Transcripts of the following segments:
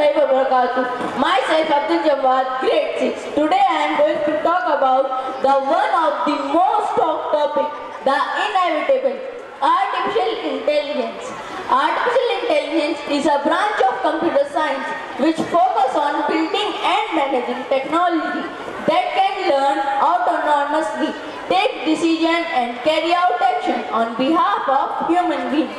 warahmatullahi wabarakatuh. Myself Abdul Jawad, grade 6. Today I am going to talk about the one of the most talked topic, the inevitable, artificial intelligence. Artificial intelligence is a branch of computer science which focus on building and managing technology that can learn autonomously, take decisions and carry out action on behalf of human beings.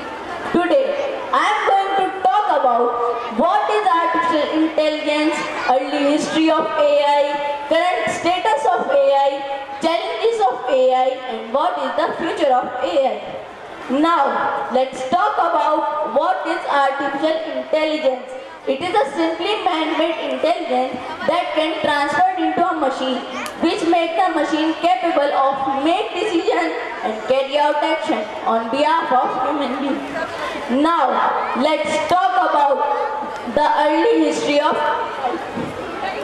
Today, I am going to talk about what is artificial intelligence, early history of AI, current status of AI, challenges of AI, and what is the future of AI. Now, let's talk about what is artificial intelligence. It is a simply man-made intelligence that can transfer into a machine, which makes the machine capable of make decisions and carry out action on behalf of human beings. Now, let's talk about the early history of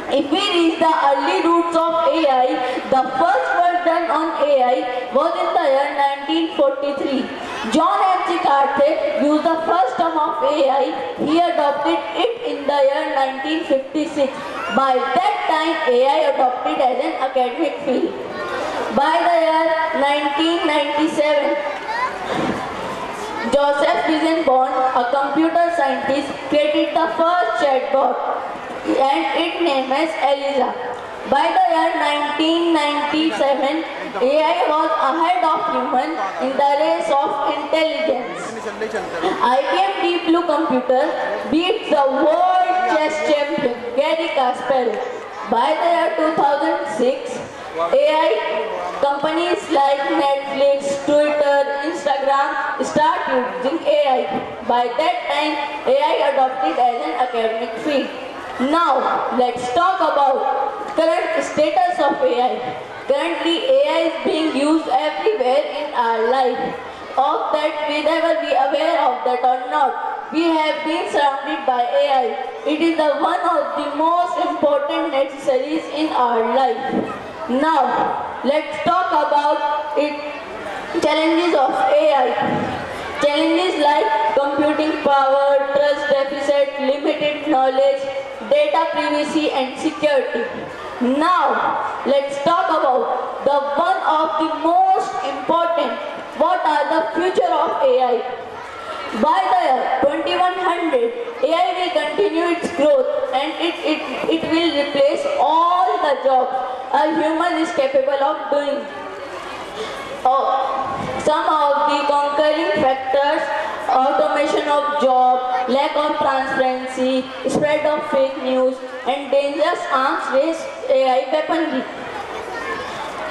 If we reach the early roots of AI, the first work done on AI was in the year 1943. John M.G. Carter used the first term of AI. He adopted it in the year 1956. By that time, AI adopted as an academic field. By the year 1997, Joseph Weizenbaum, a computer scientist, created the first chatbot and its name is Eliza. By the year 1997, AI was ahead of human in the race of intelligence. IBM Deep Blue Computer beat the world chess champion Garry Kasparov. By the year 2006, AI companies like Netflix, Twitter, Instagram start using AI. By that time, AI adopted as an academic field. Now, let's talk about current status of AI. Currently, AI is being used everywhere in our life. Of that, whether we are aware of that or not, we have been surrounded by AI. It is the one of the most important necessaries in our life. Now, let's talk about challenges of AI. Challenges like computing power, trust deficit, limited knowledge, data privacy and security. Now, let's talk about the one of the most important, what are the future of AI. By the year 2100, AI will continue its growth and it will replace all the jobs a human is capable of doing. Some of the conquering factors: automation of job, lack of transparency, spread of fake news, and dangerous arms race AI weaponry.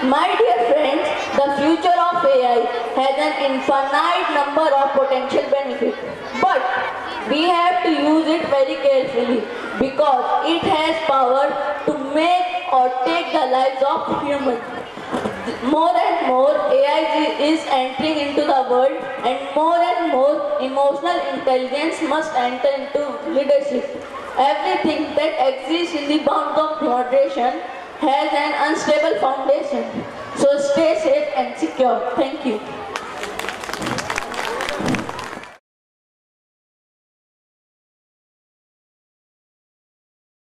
My dear friends, the future of AI has an infinite number of potential benefits, but we have to use it very carefully because it has power to make or take the lives of humans. More and more AI is entering into the world and more emotional intelligence must enter into leadership. Everything that exists in the bounds of moderation has an unstable foundation. So stay safe and secure. Thank you.